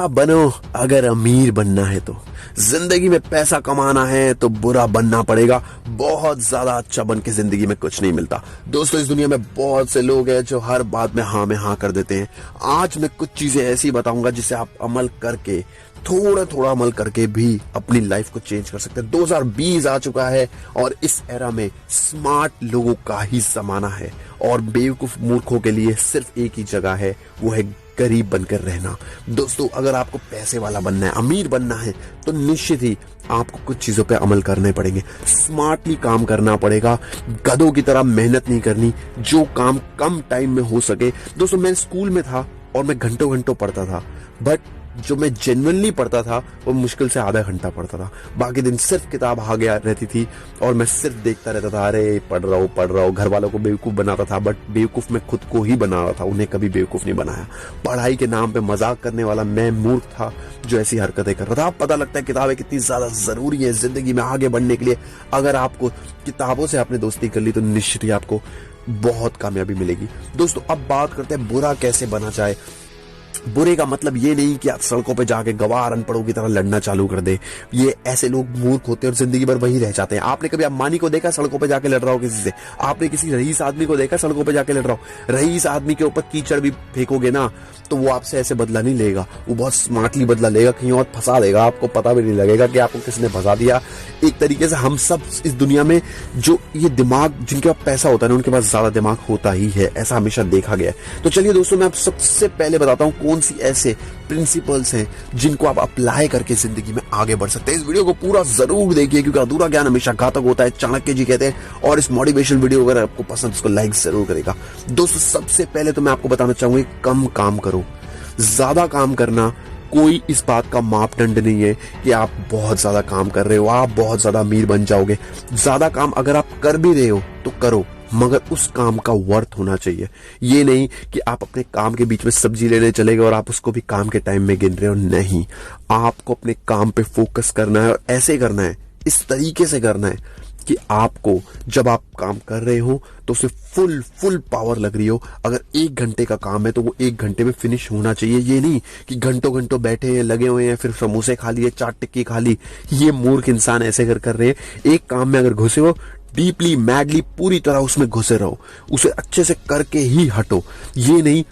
आप बनो अगर अमीर बनना है तो। जिंदगी में पैसा कमाना है तो बुरा बनना पड़ेगा। बहुत ज्यादा अच्छा बन के जिंदगी में कुछ नहीं मिलता। दोस्तों, इस दुनिया में बहुत से लोग हैं जो हर बात में हाँ कर देते हैं। आज मैं कुछ चीजें ऐसी बताऊंगा जिसे आप अमल करके, थोड़ा थोड़ा अमल करके भी अपनी लाइफ को चेंज कर सकते हैं। 2020 आ चुका है और इस एरा में स्मार्ट लोगों का ही जमाना है और बेवकूफ मूर्खों के लिए सिर्फ एक ही जगह है, वो है गरीब बनकर रहना। दोस्तों, अगर आपको पैसे वाला बनना है, अमीर बनना है, तो निश्चित ही आपको कुछ चीजों पे अमल करने पड़ेंगे। स्मार्टली काम करना पड़ेगा, गधों की तरह मेहनत नहीं करनी। जो काम कम टाइम में हो सके। दोस्तों, मैं स्कूल में था और मैं घंटों घंटों पढ़ता था, बट जो मैं जेन्युइनली पढ़ता था वो मुश्किल से आधा घंटा पढ़ता था। बाकी दिन सिर्फ किताब आ गया रहती थी और मैं सिर्फ देखता रहता था। अरे पढ़ रहा हूँ। घर वालों को बेवकूफ बनाता था, बट बेवकूफ मैं खुद को ही बना रहा था, उन्हें कभी बेवकूफ नहीं बनाया। पढ़ाई के नाम पे मजाक करने वाला मैं मूर्ख था जो ऐसी हरकतें कर रहा था। अब पता लगता है किताबें कितनी ज्यादा जरूरी है जिंदगी में आगे बढ़ने के लिए। अगर आपको किताबों से आपने दोस्ती कर ली तो निश्चित ही आपको बहुत कामयाबी मिलेगी। दोस्तों, अब बात करते हैं बुरा कैसे बना जाए। बुरे का मतलब ये नहीं कि आप सड़कों पे जाके गवार अनपढ़ों की तरह लड़ना चालू कर दे। ये ऐसे लोग मूर्ख होते हैं और जिंदगी भर वहीं रह जाते हैं। आपने कभी अंबानी को देखा सड़कों पे जाके लड़ रहा हो किसी से? आपने किसी रईस आदमी को देखा सड़कों पे जाके लड़ रहा हो? रईस आदमी के ऊपर कीचड़ भी फेंकोगे ना तो वो आपसे ऐसे बदला नहीं लेगा, वो बहुत स्मार्टली बदला लेगा, कहीं और फंसा देगा, आपको पता भी नहीं लगेगा कि आपको किसने फंसा दिया। एक तरीके से हम सब इस दुनिया में जो ये दिमाग, जिनके पास पैसा होता है ना, उनके पास ज्यादा दिमाग होता ही है, ऐसा हमेशा देखा गया है। तो चलिए दोस्तों, मैं आप सबसे पहले बताता हूँ कौन सी ऐसे प्रिंसिपल्स हैं जिनको आप अप्लाई करके जिंदगी में आगे बढ़ सकते हैं। इस वीडियो को पूरा जरूर देखिए क्योंकि अधूरा ज्ञान हमेशा घातक होता है, चाणक्य जी कहते हैं। और इस मोटिवेशन वीडियो अगर आपको पसंद, उसको लाइक जरूर करेगा। दोस्तों, सबसे पहले तो मैं आपको बताना चाहूंगा, कम काम करो। ज्यादा काम करना कोई इस बात का मापदंड नहीं है कि आप बहुत ज्यादा काम कर रहे हो, आप बहुत ज्यादा अमीर बन जाओगे। ज्यादा काम अगर आप कर भी रहे हो तो करो, मगर उस काम का वर्थ होना चाहिए। ये नहीं कि आप अपने काम के बीच में सब्जी लेने चले गए और आप उसको भी काम के टाइम में गिन रहे हो। नहीं, आपको अपने काम पे फोकस करना है और ऐसे करना है, इस तरीके से करना है कि आपको जब आप काम कर रहे हो तो उसे फुल पावर लग रही हो। अगर 1 घंटे का काम है तो वो 1 घंटे में फिनिश होना चाहिए। ये नहीं कि घंटों घंटों बैठे हैं, लगे हुए हैं, फिर समोसे खा लिए, चाट टिक्की खा ली। ये मूर्ख इंसान ऐसे कर रहे हैं। एक काम में अगर घुसे हो, डीपली मैडली पूरी तरह उसमें घुसे रहो, उसे अच्छे से करके ही हटो। ये नहीं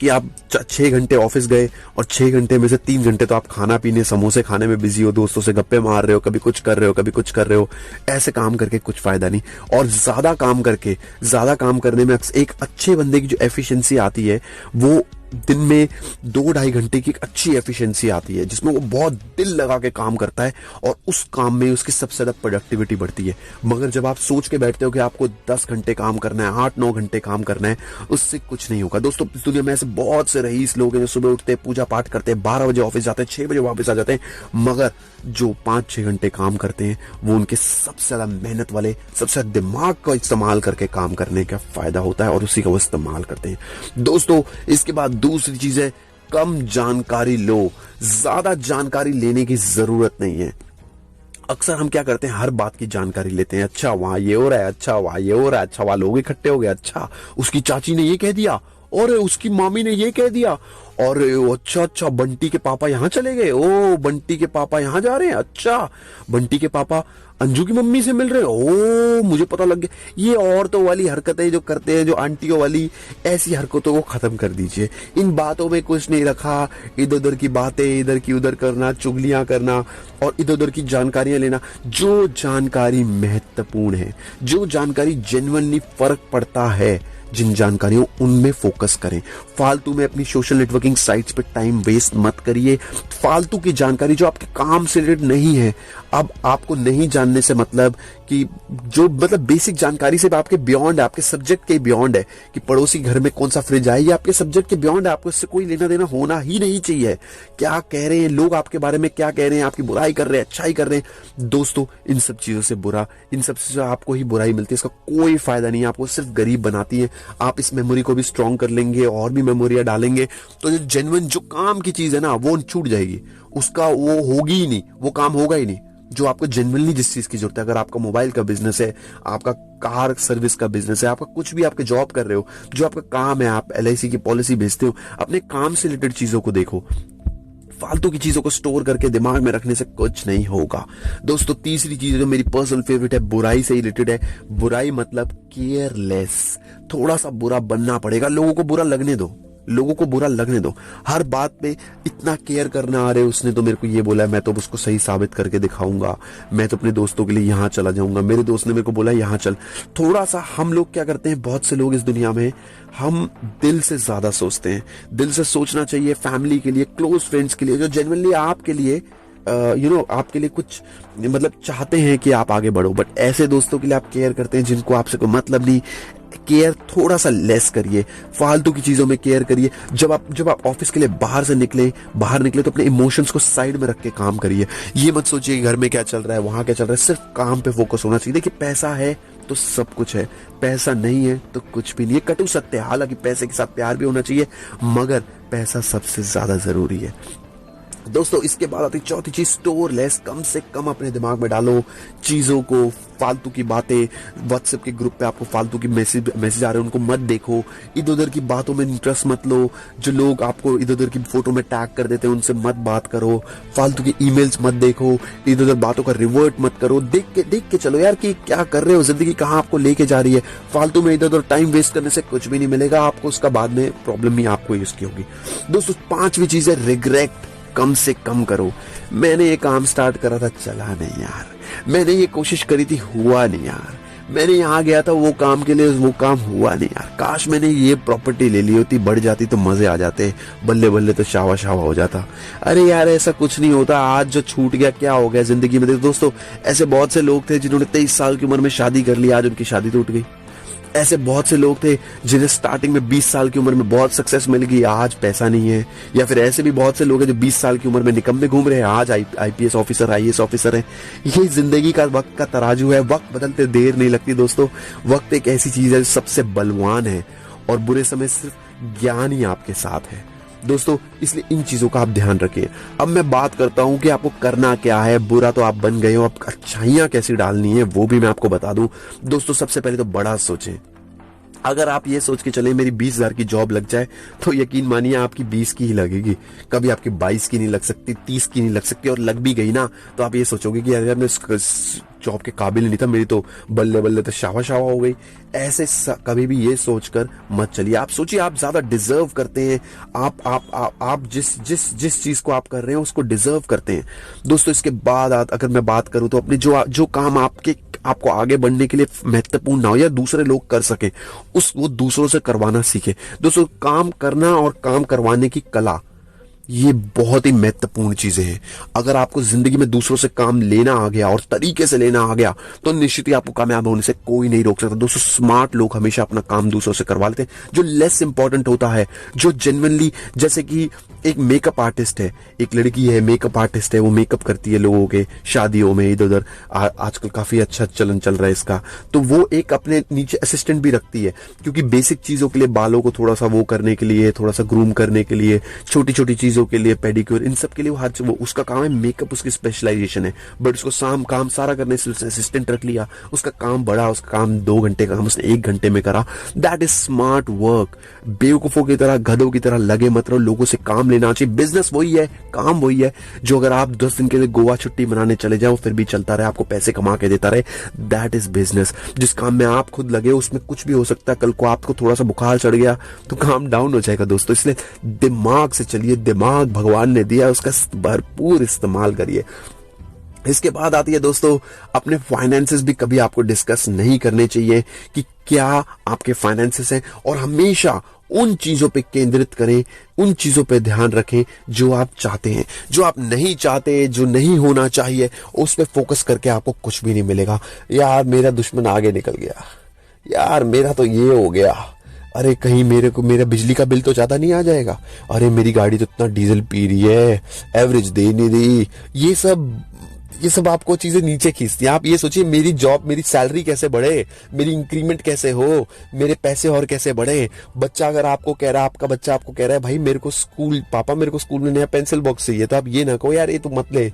कि आप 6 घंटे ऑफिस गए और 6 घंटे में से 3 घंटे तो आप खाना पीने, समोसे खाने में बिजी हो, दोस्तों से गप्पे मार रहे हो, कभी कुछ कर रहे हो, कभी कुछ कर रहे हो। ऐसे काम करके कुछ फायदा नहीं। और ज्यादा काम करने में एक अच्छे बंदे की जो एफिशिएंसी आती है वो दिन में 2-2.5 घंटे की एक अच्छी एफिशिएंसी आती है जिसमें वो बहुत दिल लगा के काम करता है और उस काम में उसकी सबसे ज्यादा प्रोडक्टिविटी बढ़ती है। मगर जब आप सोच के बैठते हो कि आपको 10 घंटे काम करना है, 8-9 घंटे काम करना है, उससे कुछ नहीं होगा। दोस्तों, इस दुनिया में ऐसे बहुत से रईस लोग हैं जो सुबह उठते हैं, पूजा पाठ करते हैं, 12 बजे ऑफिस जाते हैं, 6 बजे वापस आ जाते हैं, मगर जो 5-6 घंटे काम करते हैं वो उनके सबसे ज्यादा मेहनत वाले, सबसे ज्यादा दिमाग का इस्तेमाल करके काम करने का फायदा होता है और उसी का वो इस्तेमाल करते हैं। दोस्तों, इसके बाद दूसरी चीज है, कम जानकारी लो। ज्यादा जानकारी लेने की जरूरत नहीं है। अक्सर हम क्या करते हैं, हर बात की जानकारी लेते हैं। अच्छा वहां ये हो रहा है, अच्छा वहां ये हो रहा है, अच्छा वहां लोग इकट्ठे हो गए, अच्छा उसकी चाची ने ये कह दिया और उसकी मामी ने ये कह दिया, और अच्छा बंटी के पापा यहाँ चले गए, ओ बंटी के पापा यहाँ जा रहे हैं, अच्छा बंटी के पापा अंजू की मम्मी से मिल रहे हैं, ओ मुझे पता लग गया। ये औरतों वाली हरकतें जो करते हैं, जो आंटियों वाली, ऐसी हरकतों को खत्म कर दीजिए। इन बातों में कुछ नहीं रखा। इधर उधर की बातें इधर की उधर करना, चुगलियां करना और इधर उधर की जानकारियां लेना। जो जानकारी महत्वपूर्ण है, जो जानकारी जेन्युइनली फर्क पड़ता है, जिन जानकारियों, उनमें फोकस करें। फालतू में अपनी सोशल नेटवर्किंग साइट्स पे टाइम वेस्ट मत करिए। फालतू की जानकारी जो आपके काम से रिलेटेड नहीं है, अब आपको नहीं जानने से मतलब कि जो बेसिक जानकारी से आपके बियॉन्ड है, आपके सब्जेक्ट के बियॉन्ड है कि पड़ोसी घर में कौन सा फ्रिज है, ये आपके सब्जेक्ट के बियॉन्ड है। आपको इससे कोई लेना देना होना ही नहीं चाहिए। क्या कह रहे हैं लोग आपके बारे में, क्या कह रहे हैं, आपकी बुराई कर रहे हैं, अच्छाई कर रहे हैं, दोस्तों इन सब चीजों से इन सब से आपको ही बुराई मिलती है। इसका कोई फायदा नहीं है, आपको सिर्फ गरीब बनाती है। आप इस मेमोरी को भी स्ट्रॉन्ग कर लेंगे और भी मेमोरियां डालेंगे तो जो जेन्युइन, जो काम की चीज है ना, वो छूट जाएगी, उसका वो होगी ही नहीं, वो काम होगा ही नहीं जो आपको जेन्युइनली जिस चीज की जरूरत है। अगर आपका मोबाइल का बिजनेस है, आपका कार सर्विस का बिजनेस है, आपका कुछ भी, आपके जॉब कर रहे हो, जो आपका काम है, आप LIC की पॉलिसी बेचते हो, अपने काम से रिलेटेड चीजों को देखो। फालतू की चीजों को स्टोर करके दिमाग में रखने से कुछ नहीं होगा। दोस्तों तीसरी चीज जो मेरी पर्सनल फेवरेट है, बुराई से रिलेटेड है। बुराई मतलब केयरलेस। थोड़ा सा बुरा बनना पड़ेगा, लोगों को बुरा लगने दो, लोगों को बुरा लगने दो। हर बात पे इतना केयर करना, अरे उसने तो मेरे को ये बोला, मैं तो उसको सही साबित करके दिखाऊंगा, मैं तो अपने दोस्तों के लिए यहाँ चला जाऊंगा, मेरे दोस्त ने मेरे को बोला यहाँ चल। थोड़ा सा हम लोग क्या करते हैं, बहुत से लोग इस दुनिया में, हम दिल से ज्यादा सोचते हैं। दिल से सोचना चाहिए फैमिली के लिए, क्लोज फ्रेंड्स के लिए, जो जेन्युइनली आपके लिए आपके लिए कुछ मतलब चाहते हैं कि आप आगे बढ़ो। बट ऐसे दोस्तों के लिए आप केयर करते हैं जिनको आपसे कोई मतलब नहीं। केयर थोड़ा सा लेस करिए, फालतू की चीजों में केयर करिए। जब आप ऑफिस के लिए बाहर निकले तो अपने इमोशंस को साइड में रख के काम करिए। ये मत सोचिए घर में क्या चल रहा है, वहां क्या चल रहा है, सिर्फ काम पे फोकस होना चाहिए। देखिए पैसा है तो सब कुछ है, पैसा नहीं है तो कुछ भी नहीं है। कटु सत्य है, हालांकि पैसे के साथ प्यार भी होना चाहिए, मगर पैसा सबसे ज्यादा जरूरी है। दोस्तों इसके बाद आती चौथी चीज, स्टोर लेस। कम से कम अपने दिमाग में डालो चीजों को, फालतू की बातें। व्हाट्सएप के ग्रुप पे आपको फालतू की मैसेज आ रहे हैं, उनको मत देखो। इधर उधर की बातों में इंटरेस्ट मत लो। जो लोग आपको इधर उधर की फोटो में टैग कर देते हैं उनसे मत बात करो। फालतू की ईमेल्स मत देखो, इधर उधर बातों का रिवर्ट मत करो। देख के चलो यार कि क्या कर रहे हो, जिंदगी कहाँ आपको लेके जा रही है। फालतू में इधर उधर टाइम वेस्ट करने से कुछ भी नहीं मिलेगा आपको, उसका बाद में प्रॉब्लम ही आपको इसकी होगी। दोस्तों पांचवी चीज है रिग्रेट। कम से कम करो। मैंने ये काम स्टार्ट करा था, चला नहीं यार। मैंने ये कोशिश करी थी, हुआ नहीं यार। मैंने यहाँ गया था वो काम के लिए, वो काम हुआ नहीं यार। काश मैंने ये प्रॉपर्टी ले ली होती, बढ़ जाती तो मजे आ जाते, बल्ले बल्ले तो शावा शावा हो जाता। अरे यार ऐसा कुछ नहीं होता, आज जो छूट गया क्या हो गया जिंदगी में। दोस्तों ऐसे बहुत से लोग थे जिन्होंने 23 साल की उम्र में शादी कर ली, आज उनकी शादी टूट गई। ऐसे बहुत से लोग थे जिन्हें स्टार्टिंग में 20 साल की उम्र में बहुत सक्सेस मिल गई, आज पैसा नहीं है। या फिर ऐसे भी बहुत से लोग हैं जो 20 साल की उम्र में निकम्मे घूम रहे हैं, आज आईपीएस ऑफिसर, आईएएस ऑफिसर हैं। ये जिंदगी का वक्त का तराजू है, वक्त बदलते देर नहीं लगती दोस्तों। वक्त एक ऐसी चीज है जो सबसे बलवान है, और बुरे समय सिर्फ ज्ञान ही आपके साथ है दोस्तों। इसलिए इन चीजों का आप ध्यान रखिए। अब मैं बात करता हूं कि आपको करना क्या है। बुरा तो आप बन गए हो, अब अच्छाइयां कैसी डालनी है वो भी मैं आपको बता दूं। दोस्तों सबसे पहले तो बड़ा सोचें। अगर आप ये सोच के चले मेरी 20,000 की जॉब लग जाए, तो यकीन मानिए आपकी 20 की ही लगेगी, कभी आपकी 22 की नहीं लग सकती, 30 की नहीं लग सकती। और लग भी गई ना तो आप ये सोचोगे कि यार मैं जॉब के काबिल नहीं था, मेरी तो बल्ले बल्ले तो शावा शावा हो गई। ऐसे कभी भी ये सोचकर मत चलिए। आप सोचिए आप ज्यादा डिजर्व करते हैं। आप जिस चीज को आप कर रहे हैं उसको डिजर्व करते हैं दोस्तों। इसके बाद अगर मैं बात करूं तो अपने जो काम आपको आगे बढ़ने के लिए महत्वपूर्ण ना हो या दूसरे लोग कर सके, वो दूसरों से करवाना सीखे दोस्तों। काम करना और काम करवाने की कला, ये बहुत ही महत्वपूर्ण चीजें हैं। अगर आपको जिंदगी में दूसरों से काम लेना आ गया और तरीके से लेना आ गया, तो निश्चित ही आपको कामयाब होने से कोई नहीं रोक सकता दोस्तों। स्मार्ट लोग हमेशा अपना काम दूसरों से करवा लेते हैं। जो लेस इंपॉर्टेंट होता है, जो जेन्युइनली, जैसे कि एक मेकअप आर्टिस्ट है, एक लड़की है मेकअप आर्टिस्ट है, वो मेकअप करती है लोगों के शादियों में इधर उधर, आजकल काफी अच्छा चलन चल रहा है इसका। तो वो एक अपने नीचे असिस्टेंट भी रखती है, क्योंकि बेसिक चीजों के लिए, बालों को थोड़ा सा वो करने के लिए, थोड़ा सा ग्रूम करने के लिए, छोटी छोटी चीजों के लिए, पेडिक्योर, इन सब के लिए वो उसका काम है। मेकअप उसकी स्पेशलाइजेशन है, बट उसको काम सारा करने से असिस्टेंट रख लिया। उसका काम बढ़ा, उसका काम 2 घंटे का काम उसने 1 घंटे में करा। That is smart work. बेवकूफों की तरह, गधों की तरह लगे मत रहो, लोगों से काम लेना चाहिए। बिजनेस वही है, काम वही है, जो अगर आप 10 दिन के लिए गोवा छुट्टी मनाने चले जाओ फिर भी चलता रहे, आपको पैसे कमा के देता रहे, दैट इज बिजनेस। जिस काम में आप खुद लगे उसमें कुछ भी हो सकता है। कल को आपको थोड़ा सा बुखार चढ़ गया तो काम डाउन हो जाएगा दोस्तों। इसलिए दिमाग से चलिए, दिमाग भगवान ने दिया, उसका भरपूर इस्तेमाल करिए। इसके बाद आती है दोस्तों, अपने फाइनेंसेस भी कभी आपको डिस्कस नहीं करने चाहिए कि क्या आपके फाइनेंसेस हैं, और हमेशा उन चीजों पे केंद्रित करें, उन चीजों पे ध्यान रखें जो आप चाहते हैं। जो आप नहीं चाहते, जो नहीं होना चाहिए, उस पे फोकस करके आपको कुछ भी नहीं मिलेगा। यार मेरा दुश्मन आगे निकल गया, यार मेरा तो ये हो गया, अरे कहीं मेरा बिजली का बिल तो ज्यादा नहीं आ जाएगा, अरे मेरी गाड़ी तो इतना डीजल पी रही है, एवरेज दे नहीं रही। ये सब आपको चीजें नीचे खींचती हैं। आप ये सोचिए मेरी जॉब, मेरी सैलरी कैसे बढ़े, मेरी इंक्रीमेंट कैसे हो, मेरे पैसे और कैसे बढ़े। बच्चा अगर आपको कह रहा है, आपका बच्चा आपको कह रहा है भाई पापा मेरे को स्कूल में नया पेंसिल बॉक्स चाहिए, तो आप ये ना कहो यार ये तो मत ले।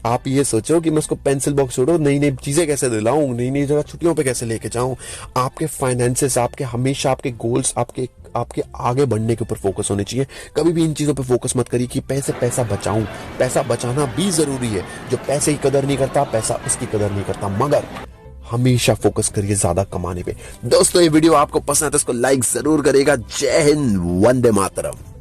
आप ये सोचो कि मैं उसको पेंसिल बॉक्स छोड़ो, नई नई चीजें कैसे दिलाऊं, नई नई जगह छुट्टियों पे कैसे लेके जाऊं। आपके फाइनेंसेस, हमेशा आपके गोल्स, आपके आपके आगे बढ़ने के ऊपर फोकस होने चाहिए। कभी भी इन चीजों पे फोकस मत करिए कि पैसा बचाऊं। पैसा बचाना भी जरूरी है। जो पैसे की कदर नहीं करता, पैसा उसकी कदर नहीं करता। मगर हमेशा फोकस करिए ज्यादा कमाने पे। दोस्तों, ये वीडियो आपको पसंद है तो इसको लाइक जरूर करिएगा। जय हिंद, वंदे मातरम।